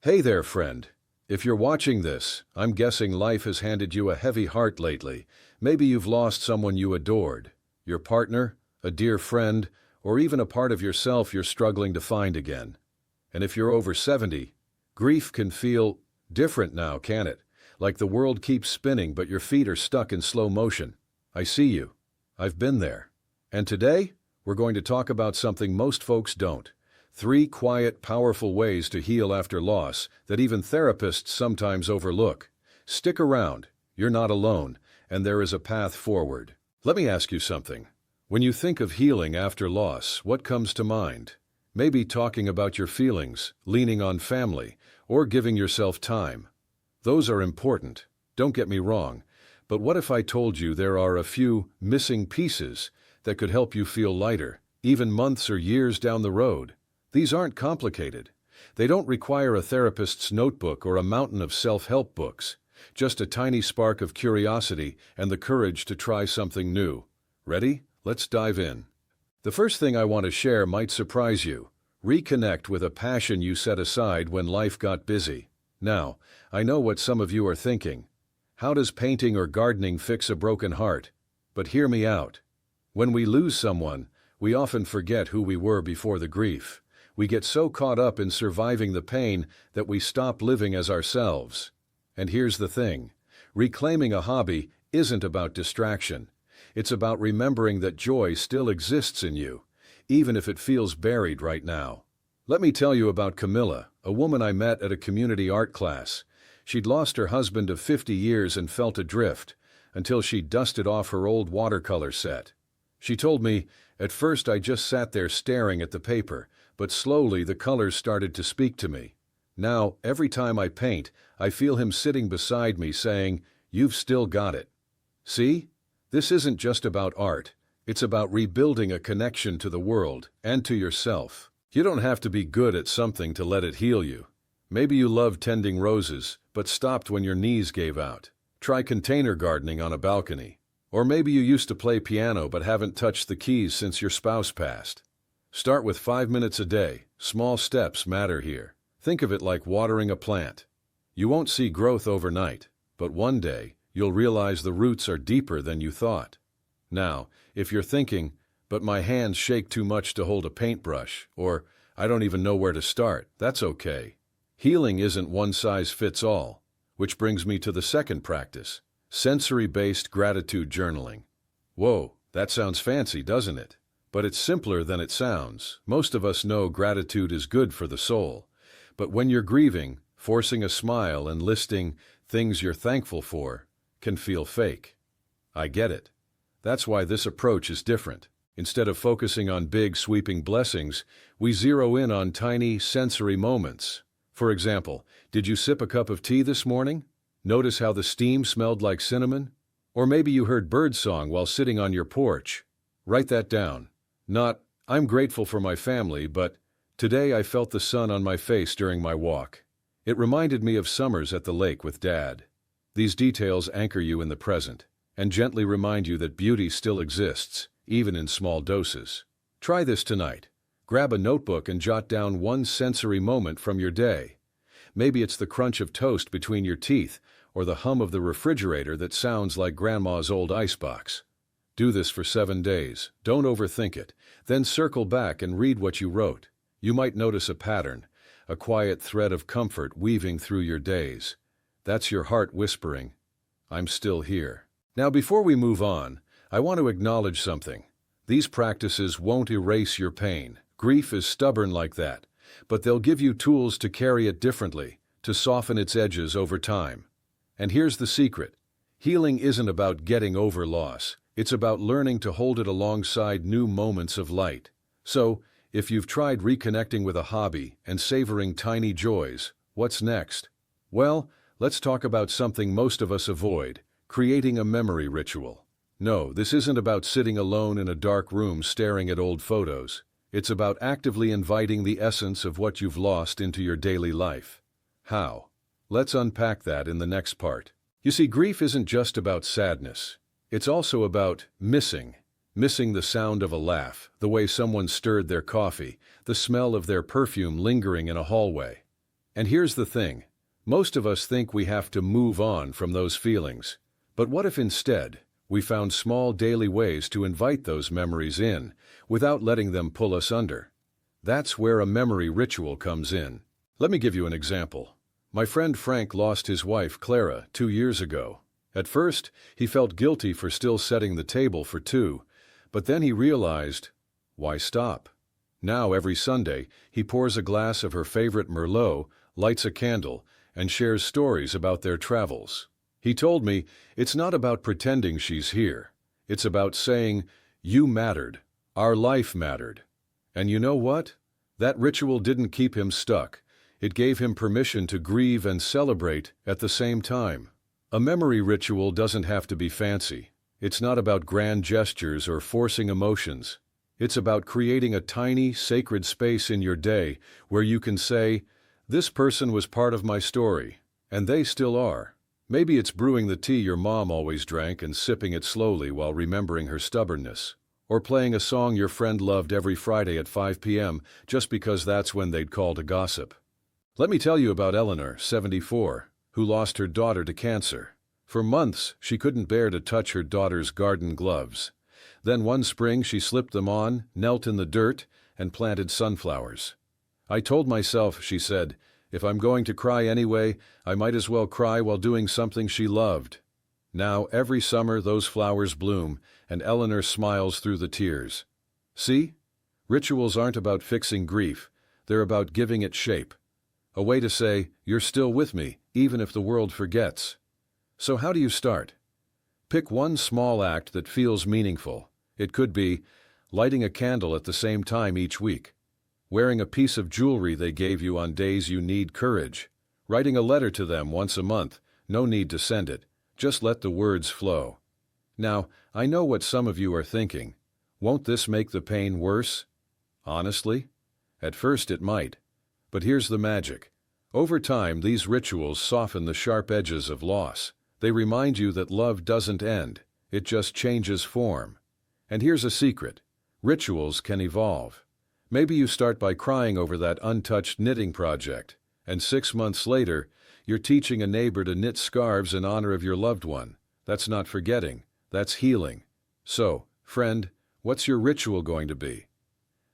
Hey there, friend. If you're watching this, I'm guessing life has handed you a heavy heart lately. Maybe you've lost someone you adored, your partner, a dear friend, or even a part of yourself you're struggling to find again. And if you're over 70, grief can feel different now, can it? Like the world keeps spinning but your feet are stuck in slow motion. I see you. I've been there. And today, we're going to talk about something most folks don't. 3 quiet, powerful ways to heal after loss that even therapists sometimes overlook. Stick around, you're not alone, and there is a path forward. Let me ask you something. When you think of healing after loss, what comes to mind? Maybe talking about your feelings, leaning on family, or giving yourself time. Those are important, don't get me wrong, but what if I told you there are a few missing pieces that could help you feel lighter, even months or years down the road? These aren't complicated. They don't require a therapist's notebook or a mountain of self-help books. Just a tiny spark of curiosity and the courage to try something new. Ready? Let's dive in. The first thing I want to share might surprise you. Reconnect with a passion you set aside when life got busy. Now, I know what some of you are thinking. How does painting or gardening fix a broken heart? But hear me out. When we lose someone, we often forget who we were before the grief. We get so caught up in surviving the pain that we stop living as ourselves. And here's the thing. Reclaiming a hobby isn't about distraction. It's about remembering that joy still exists in you, even if it feels buried right now. Let me tell you about Camilla, a woman I met at a community art class. She'd lost her husband of 50 years and felt adrift, until she dusted off her old watercolor set. She told me, "At first I just sat there staring at the paper, but slowly the colors started to speak to me. Now, every time I paint, I feel him sitting beside me saying, 'You've still got it.' See? This isn't just about art. It's about rebuilding a connection to the world and to yourself. You don't have to be good at something to let it heal you. Maybe you loved tending roses, but stopped when your knees gave out. Try container gardening on a balcony. Or maybe you used to play piano but haven't touched the keys since your spouse passed. Start with 5 minutes a day. Small steps matter here. Think of it like watering a plant. You won't see growth overnight, but one day you'll realize the roots are deeper than you thought. Now, if you're thinking, "But my hands shake too much to hold a paintbrush," or "I don't even know where to start," that's okay. Healing isn't one size fits all, which brings me to the second practice, sensory-based gratitude journaling. Whoa, that sounds fancy, doesn't it? But it's simpler than it sounds. Most of us know gratitude is good for the soul. But when you're grieving, forcing a smile and listing things you're thankful for can feel fake. I get it. That's why this approach is different. Instead of focusing on big, sweeping blessings, we zero in on tiny, sensory moments. For example, did you sip a cup of tea this morning? Notice how the steam smelled like cinnamon? Or maybe you heard birdsong while sitting on your porch. Write that down. Not, "I'm grateful for my family," but "Today I felt the sun on my face during my walk. It reminded me of summers at the lake with Dad." These details anchor you in the present and gently remind you that beauty still exists, even in small doses. Try this tonight. Grab a notebook and jot down one sensory moment from your day. Maybe it's the crunch of toast between your teeth or the hum of the refrigerator that sounds like Grandma's old icebox. Do this for 7 days. Don't overthink it. Then circle back and read what you wrote. You might notice a pattern, a quiet thread of comfort weaving through your days. That's your heart whispering, "I'm still here." Now, before we move on, I want to acknowledge something. These practices won't erase your pain. Grief is stubborn like that, but they'll give you tools to carry it differently, to soften its edges over time. And here's the secret. Healing isn't about getting over loss. It's about learning to hold it alongside new moments of light. So, if you've tried reconnecting with a hobby and savoring tiny joys, what's next? Well, let's talk about something most of us avoid, creating a memory ritual. No, this isn't about sitting alone in a dark room staring at old photos. It's about actively inviting the essence of what you've lost into your daily life. How? Let's unpack that in the next part. You see, grief isn't just about sadness. It's also about missing the sound of a laugh, the way someone stirred their coffee, the smell of their perfume lingering in a hallway. And here's the thing. Most of us think we have to move on from those feelings. But what if instead, we found small daily ways to invite those memories in, without letting them pull us under? That's where a memory ritual comes in. Let me give you an example. My friend Frank lost his wife, Clara, 2 years ago. At first, he felt guilty for still setting the table for two, but then he realized, why stop? Now, every Sunday, he pours a glass of her favorite Merlot, lights a candle, and shares stories about their travels. He told me, it's not about pretending she's here. It's about saying, you mattered. Our life mattered. And you know what? That ritual didn't keep him stuck. It gave him permission to grieve and celebrate at the same time. A memory ritual doesn't have to be fancy. It's not about grand gestures or forcing emotions. It's about creating a tiny, sacred space in your day where you can say, this person was part of my story, and they still are. Maybe it's brewing the tea your mom always drank and sipping it slowly while remembering her stubbornness. Or playing a song your friend loved every Friday at 5 p.m. just because that's when they'd call to gossip. Let me tell you about Eleanor, 74, who lost her daughter to cancer. For months, she couldn't bear to touch her daughter's garden gloves. Then one spring she slipped them on, knelt in the dirt, and planted sunflowers. I told myself, she said, if I'm going to cry anyway, I might as well cry while doing something she loved. Now, every summer those flowers bloom, and Eleanor smiles through the tears. See? Rituals aren't about fixing grief, they're about giving it shape. A way to say, you're still with me, even if the world forgets. So how do you start? Pick one small act that feels meaningful. It could be lighting a candle at the same time each week, wearing a piece of jewelry they gave you on days you need courage, writing a letter to them once a month, no need to send it, just let the words flow. Now, I know what some of you are thinking. Won't this make the pain worse? Honestly, at first it might. But here's the magic. Over time, these rituals soften the sharp edges of loss. They remind you that love doesn't end, it just changes form. And here's a secret. Rituals can evolve. Maybe you start by crying over that untouched knitting project, and 6 months later, you're teaching a neighbor to knit scarves in honor of your loved one. That's not forgetting, that's healing. So, friend, what's your ritual going to be?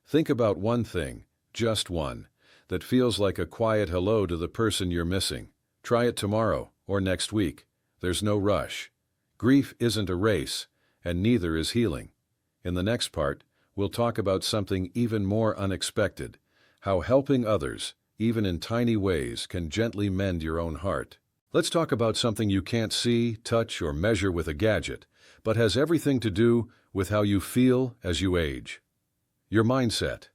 Think about one thing, just one, that feels like a quiet hello to the person you're missing. Try it tomorrow or next week. There's no rush. Grief isn't a race, and neither is healing. In the next part, we'll talk about something even more unexpected, how helping others, even in tiny ways, can gently mend your own heart. Let's talk about something you can't see, touch, or measure with a gadget, but has everything to do with how you feel as you age. Your mindset.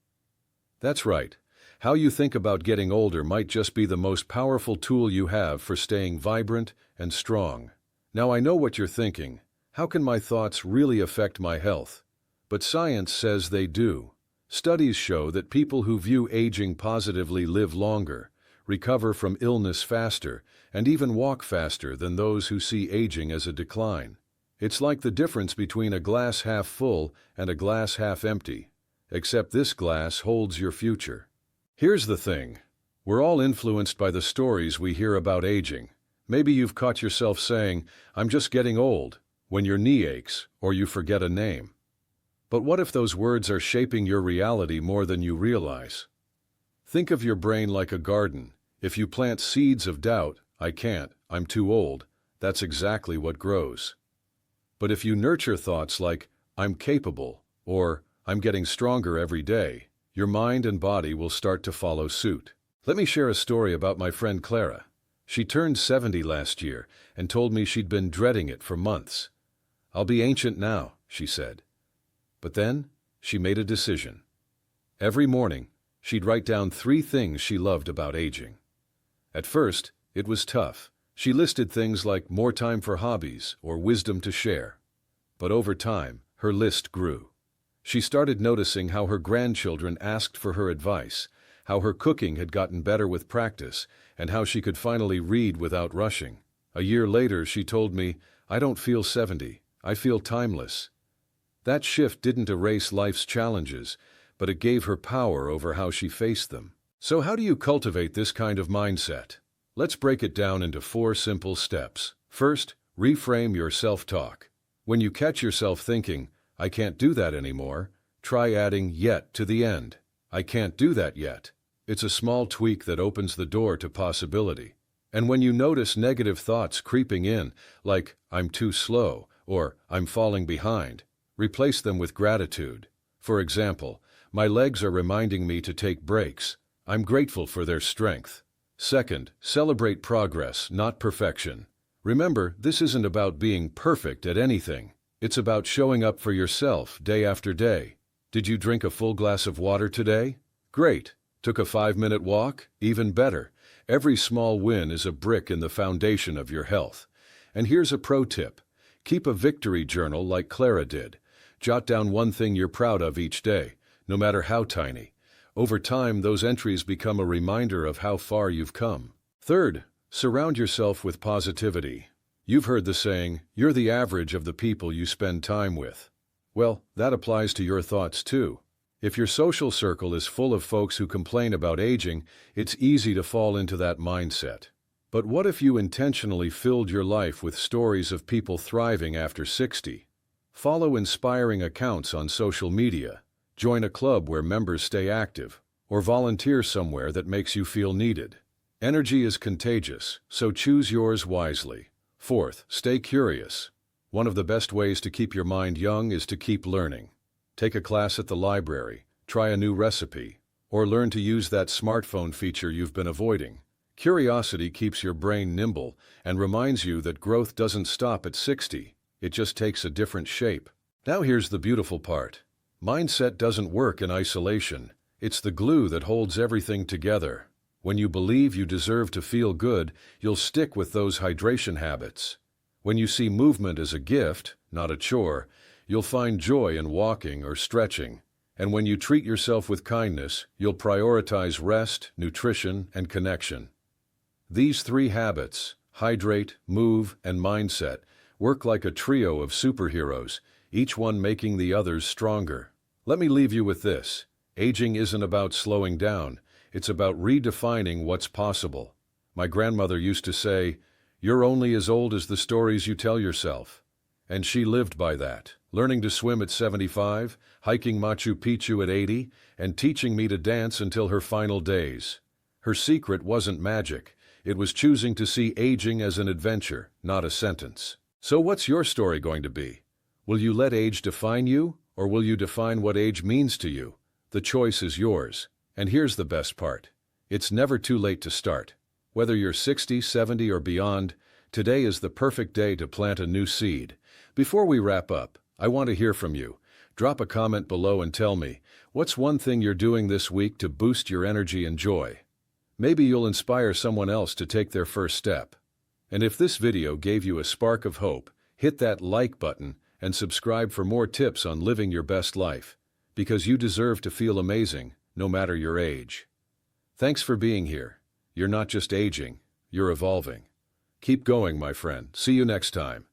That's right. How you think about getting older might just be the most powerful tool you have for staying vibrant and strong. Now I know what you're thinking. How can my thoughts really affect my health? But science says they do. Studies show that people who view aging positively live longer, recover from illness faster, and even walk faster than those who see aging as a decline. It's like the difference between a glass half full and a glass half empty, except this glass holds your future. Here's the thing. We're all influenced by the stories we hear about aging. Maybe you've caught yourself saying, I'm just getting old, when your knee aches or you forget a name. But what if those words are shaping your reality more than you realize? Think of your brain like a garden. If you plant seeds of doubt, I can't, I'm too old, that's exactly what grows. But if you nurture thoughts like, I'm capable, or I'm getting stronger every day, your mind and body will start to follow suit. Let me share a story about my friend Clara. She turned 70 last year and told me she'd been dreading it for months. I'll be ancient now, she said. But then, she made a decision. Every morning, she'd write down 3 things she loved about aging. At first, it was tough. She listed things like more time for hobbies or wisdom to share. But over time, her list grew. She started noticing how her grandchildren asked for her advice, how her cooking had gotten better with practice, and how she could finally read without rushing. A year later, she told me, I don't feel 70, I feel timeless. That shift didn't erase life's challenges, but it gave her power over how she faced them. So how do you cultivate this kind of mindset? Let's break it down into 4 simple steps. First, reframe your self-talk. When you catch yourself thinking, "I can't do that anymore," try adding "yet" to the end. I can't do that yet. It's a small tweak that opens the door to possibility. And when you notice negative thoughts creeping in, like "I'm too slow" or "I'm falling behind," replace them with gratitude. For example, "My legs are reminding me to take breaks. I'm grateful for their strength." Second, celebrate progress, not perfection. Remember, this isn't about being perfect at anything. It's about showing up for yourself day after day. Did you drink a full glass of water today? Great. Took a 5-minute walk? Even better. Every small win is a brick in the foundation of your health. And here's a pro tip. Keep a victory journal like Clara did. Jot down one thing you're proud of each day, no matter how tiny. Over time, those entries become a reminder of how far you've come. Third, surround yourself with positivity. You've heard the saying, "You're the average of the people you spend time with." Well, that applies to your thoughts too. If your social circle is full of folks who complain about aging, it's easy to fall into that mindset. But what if you intentionally filled your life with stories of people thriving after 60? Follow inspiring accounts on social media, join a club where members stay active, or volunteer somewhere that makes you feel needed. Energy is contagious, so choose yours wisely. Fourth, stay curious. One of the best ways to keep your mind young is to keep learning. Take a class at the library, try a new recipe, or learn to use that smartphone feature you've been avoiding. Curiosity keeps your brain nimble and reminds you that growth doesn't stop at 60, it just takes a different shape. Now here's the beautiful part. Mindset doesn't work in isolation. It's the glue that holds everything together. When you believe you deserve to feel good, you'll stick with those hydration habits. When you see movement as a gift, not a chore, you'll find joy in walking or stretching. And when you treat yourself with kindness, you'll prioritize rest, nutrition, and connection. These 3 habits, hydrate, move, and mindset, work like a trio of superheroes, each one making the others stronger. Let me leave you with this. Aging isn't about slowing down, it's about redefining what's possible. My grandmother used to say, "You're only as old as the stories you tell yourself." And she lived by that, learning to swim at 75, hiking Machu Picchu at 80, and teaching me to dance until her final days. Her secret wasn't magic, it was choosing to see aging as an adventure, not a sentence. So what's your story going to be? Will you let age define you, or will you define what age means to you? The choice is yours. And here's the best part. It's never too late to start. Whether you're 60, 70, or beyond, today is the perfect day to plant a new seed. Before we wrap up, I want to hear from you. Drop a comment below and tell me, what's one thing you're doing this week to boost your energy and joy? Maybe you'll inspire someone else to take their first step. And if this video gave you a spark of hope, hit that like button and subscribe for more tips on living your best life. Because you deserve to feel amazing, no matter your age. Thanks for being here. You're not just aging, you're evolving. Keep going, my friend. See you next time.